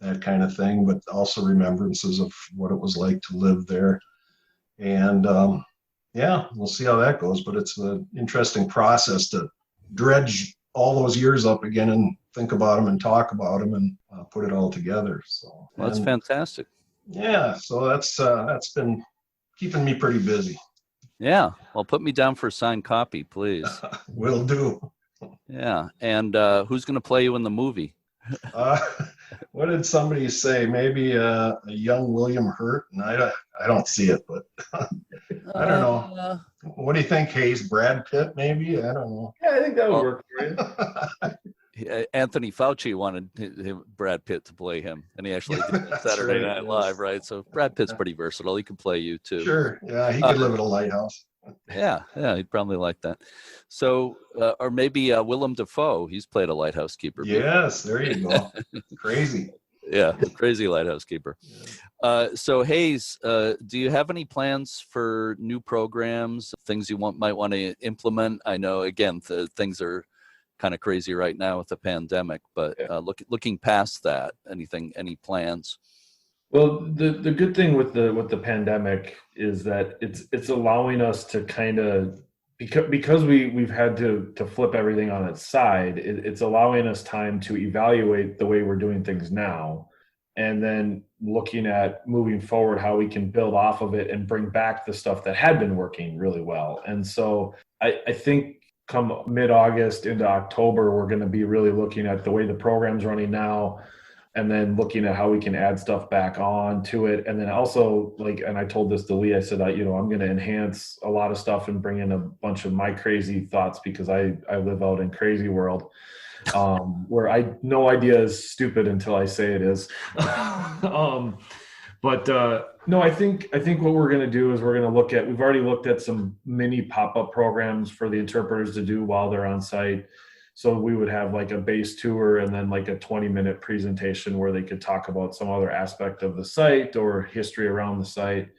that kind of thing, but also remembrances of what it was like to live there. And yeah, we'll see how that goes, but it's an interesting process to dredge all those years up again and think about them and talk about them and put it all together. So that's fantastic. Yeah, so that's been keeping me pretty busy. Yeah, well, put me down for a signed copy, please. Will do. Yeah, and who's going to play you in the movie? What did somebody say? Maybe a young William Hurt, and I don't see it, but I don't know. What do you think, Hayes? Brad Pitt, maybe? I don't know. Yeah, I think that would work for you. Anthony Fauci wanted Brad Pitt to play him, and he actually did Saturday Night Live, right? So Brad Pitt's pretty versatile. He can play you too. Sure. Yeah, he could live at a lighthouse. Yeah, he'd probably like that. So, or maybe Willem Dafoe. He's played a lighthouse keeper. Yes, there you go. Crazy. Yeah, crazy lighthouse keeper. So Hayes, do you have any plans for new programs, things you might want to implement? I know, again, things are kind of crazy right now with the pandemic, but looking past that, any plans? Well, the good thing with the pandemic is that it's allowing us to kind of, because we've had to flip everything on its side, it's allowing us time to evaluate the way we're doing things now, and then looking at moving forward how we can build off of it and bring back the stuff that had been working really well. And so I think come mid-August into October, we're going to be really looking at the way the program's running now, and then looking at how we can add stuff back on to it. And then also, and I told this to Lee, I said, I'm going to enhance a lot of stuff and bring in a bunch of my crazy thoughts, because I live out in crazy world, where no idea is stupid until I say it is. No, I think what we're going to do is we've already looked at some mini pop-up programs for the interpreters to do while they're on site. So we would have like a base tour and then like a 20-minute presentation where they could talk about some other aspect of the site or history around the site.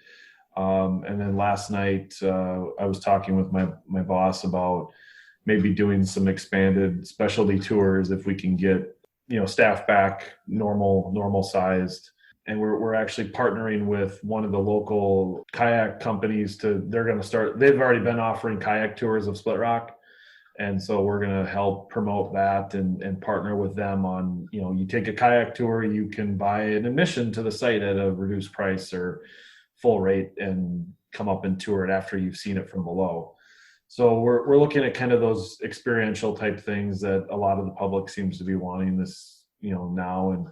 And then last night, I was talking with my boss about maybe doing some expanded specialty tours if we can get, staff back normal sized. And we're actually partnering with one of the local kayak companies they're going to start, they've already been offering kayak tours of Split Rock. And so we're going to help promote that and partner with them on, you take a kayak tour, you can buy an admission to the site at a reduced price or full rate and come up and tour it after you've seen it from below. So we're looking at kind of those experiential type things that a lot of the public seems to be wanting this, now. And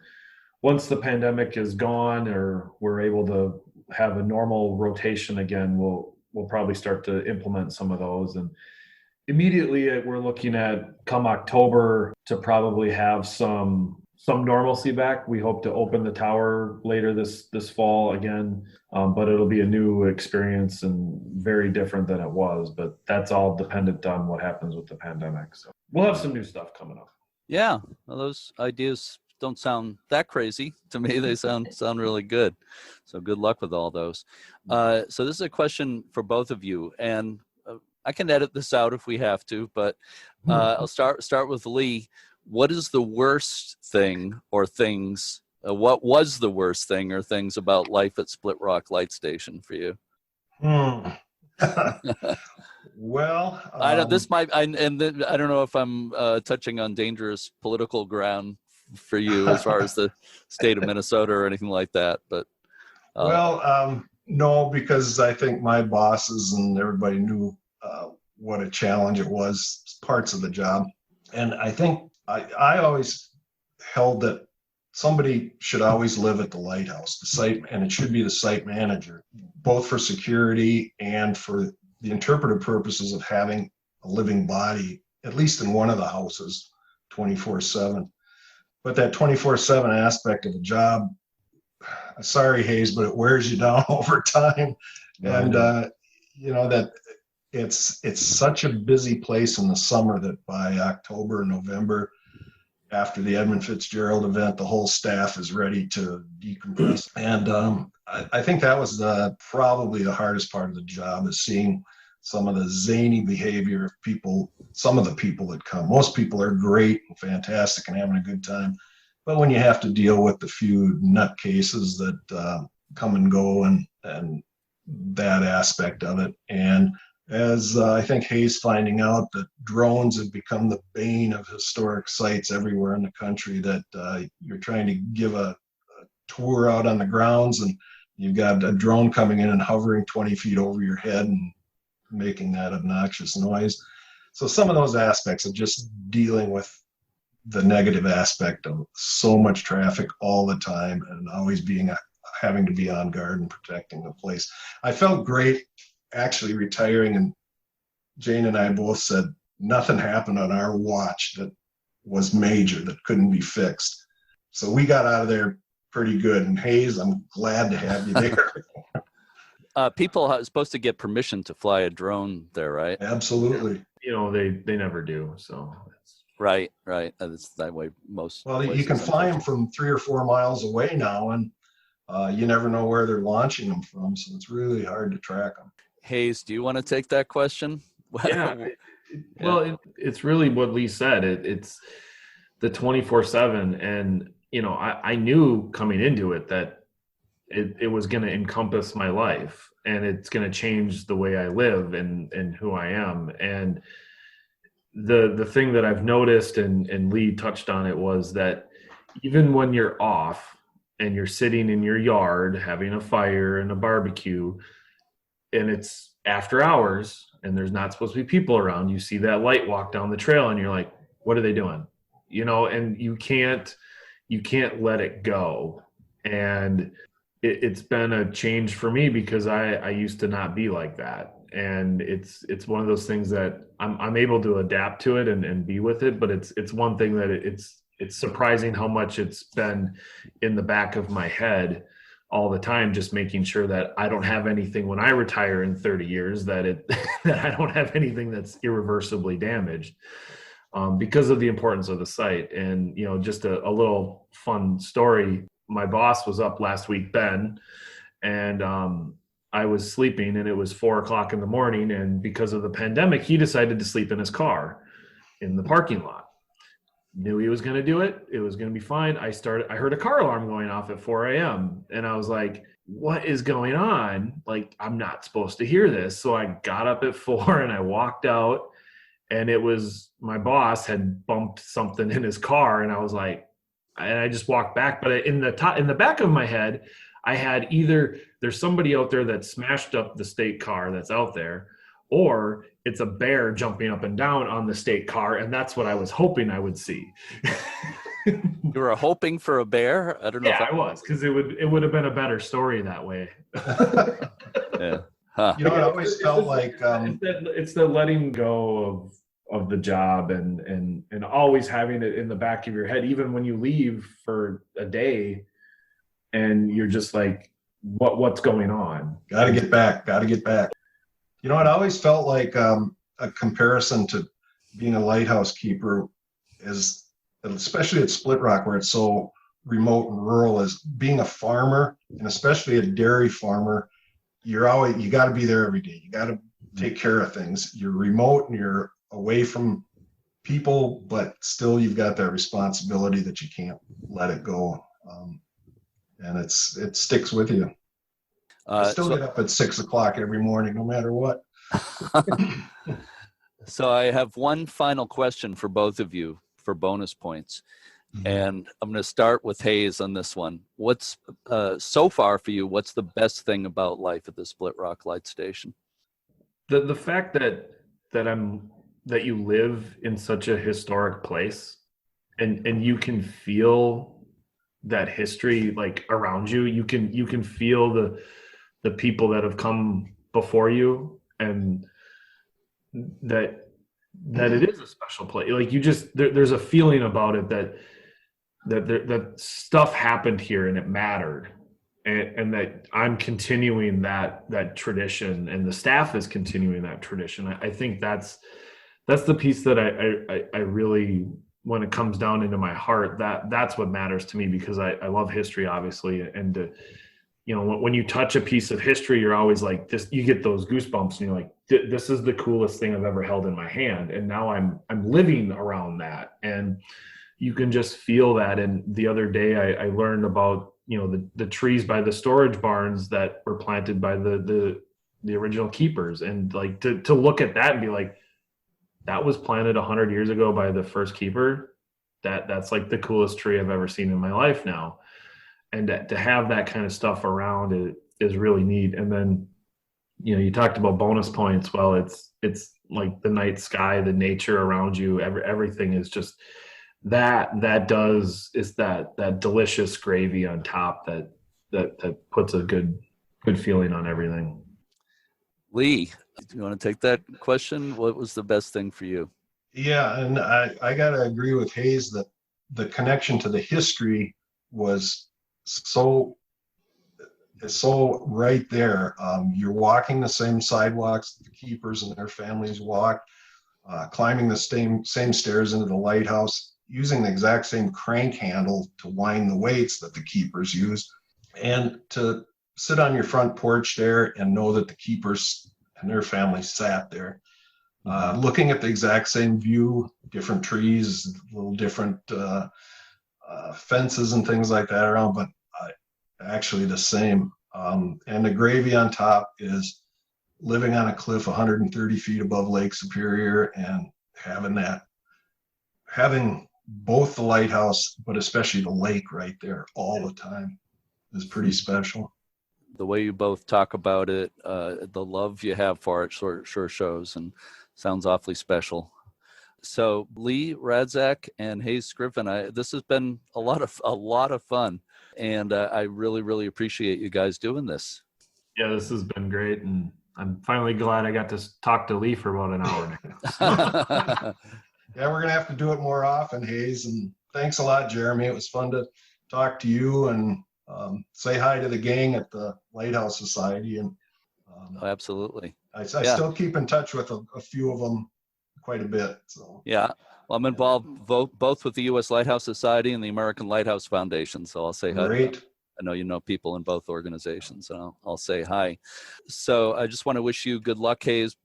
once the pandemic is gone or we're able to have a normal rotation again, we'll probably start to implement some of those. And immediately we're looking at come October to probably have some normalcy back. We hope to open the tower later this fall again, but it'll be a new experience and very different than it was. But that's all dependent on what happens with the pandemic. So we'll have some new stuff coming up. Yeah, well, those ideas don't sound that crazy to me. They sound really good. So good luck with all those. So this is a question for both of you, and I can edit this out if we have to, but I'll start with Lee. What is the worst thing or things? What was the worst thing or things about life at Split Rock Light Station for you? Well, I don't. This might. I don't know if I'm touching on dangerous political ground for you as far as the state of Minnesota or anything like that. But no, because I think my bosses and everybody knew what a challenge it was, parts of the job, and I think I always held that somebody should always live at the lighthouse, the site, and it should be the site manager, both for security and for the interpretive purposes of having a living body, at least in one of the houses, 24/7. But that 24/7 aspect of the job, sorry, Hayes, but it wears you down over time. And, that it's such a busy place in the summer that by October, November, after the Edmund Fitzgerald event, the whole staff is ready to decompress. And I think that was probably the hardest part of the job, is seeing some of the zany behavior of people, some of the people that come. Most people are great and fantastic and having a good time. But when you have to deal with the few nutcases that come and go and that aspect of it. And as I think Hayes finding out that drones have become the bane of historic sites everywhere in the country, that you're trying to give a tour out on the grounds and you've got a drone coming in and hovering 20 feet over your head and making that obnoxious noise. So some of those aspects of just dealing with the negative aspect of so much traffic all the time and always having to be on guard and protecting the place. I felt great actually retiring, and Jane and I both said nothing happened on our watch that was major, that couldn't be fixed. So we got out of there pretty good. And Hayes, I'm glad to have you there. People are supposed to get permission to fly a drone there, right? Absolutely. They never do. So right. It's that way most. Well, you can fly them from 3 or 4 miles away now, and you never know where they're launching them from. So it's really hard to track them. Hayes, do you want to take that question? Yeah. Well, it's really what Lee said. It's the 24/7, and I knew coming into it that it was going to encompass my life, and it's going to change the way I live and who I am. And the thing that I've noticed, and Lee touched on it, was that even when you're off and you're sitting in your yard having a fire and a barbecue, and it's after hours and there's not supposed to be people around, you see that light walk down the trail and you're like, what are they doing? And you can't let it go. And it's been a change for me, because I used to not be like that. And it's one of those things that I'm able to adapt to it and be with it. But it's one thing that it's surprising how much it's been in the back of my head all the time, just making sure that I don't have anything when I retire in 30 years, that I don't have anything that's irreversibly damaged. because of the importance of the site. And, just a little fun story. My boss was up last week, Ben, and I was sleeping, and it was 4:00 in the morning. And because of the pandemic, he decided to sleep in his car in the parking lot. Knew he was going to do it. It was going to be fine. I heard a car alarm going off at 4 a.m. And I was like, what is going on? Like, I'm not supposed to hear this. So I got up at 4 and I walked out, and it was my boss had bumped something in his car. And I was like, and I just walked back. But in the back of my head, I had either there's somebody out there that smashed up the state car that's out there, or it's a bear jumping up and down on the state car. And that's what I was hoping I would see. You were hoping for a bear? I don't know. Yeah, I was, because it would have been a better story that way. Yeah. Huh. It always felt like it's the letting go of the job and always having it in the back of your head, even when you leave for a day and you're just like, what's going on? Got to get back. It always felt like a comparison to being a lighthouse keeper is, especially at Split Rock, where it's so remote and rural, is being a farmer, and especially a dairy farmer. You got to be there every day. You got to take care of things. You're remote and you're away from people, but still you've got that responsibility that you can't let it go. And it sticks with you. I still get up at 6 o'clock every morning, no matter what. So I have one final question for both of you for bonus points. Mm-hmm. And I'm going to start with Hayes on this one. What's so far for you, what's the best thing about life at the Split Rock Light Station? The fact that you live in such a historic place and you can feel that history like around you. You can feel the people that have come before you, and that it is a special place. Like there's a feeling about it that stuff happened here and it mattered, and that I'm continuing that tradition, and the staff is continuing that tradition. I think that's the piece that I really, when it comes down into my heart, that's what matters to me, because I love history, obviously. And when you touch a piece of history, you're always like this, you get those goosebumps and you're like, this is the coolest thing I've ever held in my hand. And now I'm living around that, and you can just feel that. And the other day I learned about, the trees by the storage barns that were planted by the original keepers. And like to look at that and be like, that was planted 100 years ago by the first keeper. That's like the coolest tree I've ever seen in my life now. And to have that kind of stuff around it is really neat. And then, you talked about bonus points. Well, it's like the night sky, the nature around you, everything is just that delicious gravy on top that puts a good feeling on everything. Lee, do you want to take that question? What was the best thing for you? Yeah, and I got to agree with Hayes that the connection to the history was so right there. You're walking the same sidewalks the keepers and their families walk, climbing the same stairs into the lighthouse, using the exact same crank handle to wind the weights that the keepers use, and to sit on your front porch there and know that the keepers and their families sat there, looking at the exact same view, different trees, little different fences and things like that around, but actually the same. And the gravy on top is living on a cliff 130 feet above Lake Superior and having both the lighthouse, but especially the lake right there all the time is pretty special. The way you both talk about it, the love you have for it sure shows, and sounds awfully special. So Lee, Radzak, and Hayes Scriven, this has been a lot of fun, and I really, really appreciate you guys doing this. Yeah, this has been great, and I'm finally glad I got to talk to Lee for about an hour now. Yeah, we're gonna have to do it more often, Hayes, and thanks a lot, Jeremy. It was fun to talk to you and say hi to the gang at the Lighthouse Society. And absolutely. I still keep in touch with a few of them quite a bit. So yeah, Well, I'm involved both with the U.S. Lighthouse Society and the American Lighthouse Foundation, so I'll say hi. Great. I know you know people in both organizations, so I'll say hi. So I just want to wish you good luck, Hayes,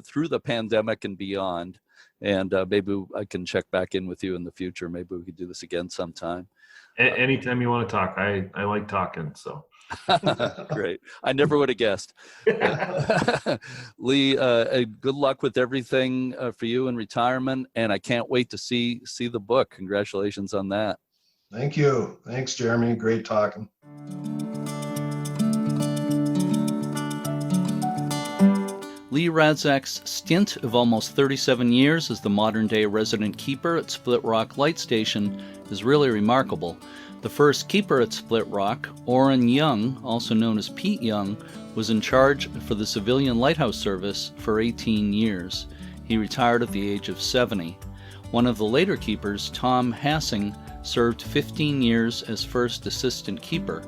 through the pandemic and beyond. And maybe I can check back in with you in the future. Maybe we could do this again sometime. Anytime you want to talk, I like talking. So great. I never would have guessed. Lee, good luck with everything for you in retirement, and I can't wait to see the book. Congratulations on that. Thank you. Thanks, Jeremy. Great talking. Lee Radzak's stint of almost 37 years as the modern-day resident keeper at Split Rock Light Station is really remarkable. The first keeper at Split Rock, Orrin Young, also known as Pete Young, was in charge for the civilian lighthouse service for 18 years. He retired at the age of 70. One of the later keepers, Tom Hassing, served 15 years as first assistant keeper.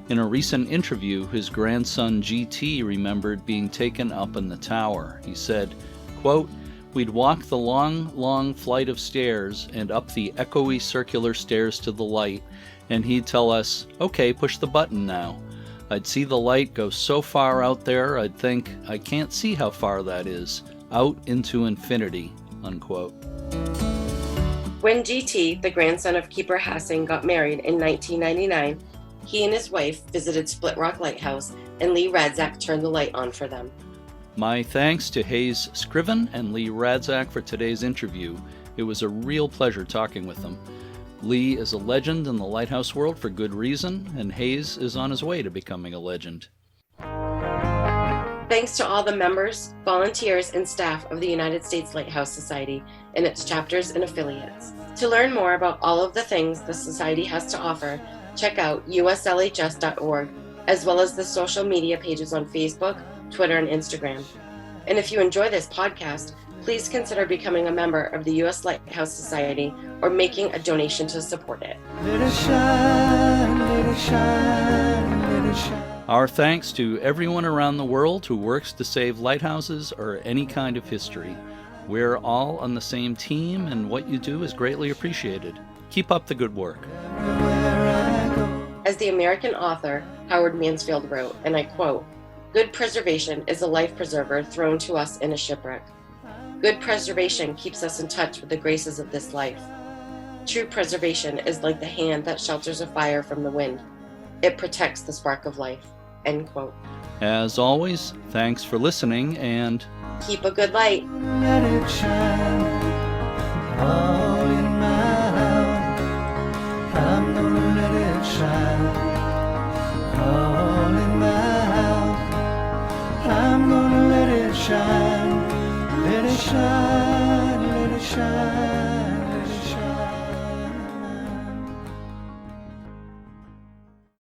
In a recent interview, his grandson GT remembered being taken up in the tower. He said, quote, "We'd walk the long flight of stairs and up the echoey circular stairs to the light, and he'd tell us, okay, push the button now. I'd see the light go so far out there, I'd think, I can't see how far that is. Out into infinity," unquote. When GT, the grandson of Keeper Hassing, got married in 1999, he and his wife visited Split Rock Lighthouse, and Lee Radzak turned the light on for them. My thanks to Hayes Scriven and Lee Radzak for today's interview. It was a real pleasure talking with them. Lee is a legend in the lighthouse world for good reason, and Hayes is on his way to becoming a legend. Thanks to all the members, volunteers, and staff of the United States Lighthouse Society and its chapters and affiliates. To learn more about all of the things the Society has to offer, check out uslhs.org, as well as the social media pages on Facebook, Twitter, and Instagram. And if you enjoy this podcast, please consider becoming a member of the U.S. Lighthouse Society or making a donation to support it. Let it shine, let it shine, let it shine. Our thanks to everyone around the world who works to save lighthouses or any kind of history. We're all on the same team, and what you do is greatly appreciated. Keep up the good work. As the American author Howard Mansfield wrote, and I quote, "Good preservation is a life preserver thrown to us in a shipwreck. Good preservation keeps us in touch with the graces of this life. True preservation is like the hand that shelters a fire from the wind. It protects the spark of life." End quote. As always, thanks for listening, and keep a good light. Let it shine all in my house. I'm gonna let it shine all in my house. I'm gonna let it shine, let it shine, let it shine.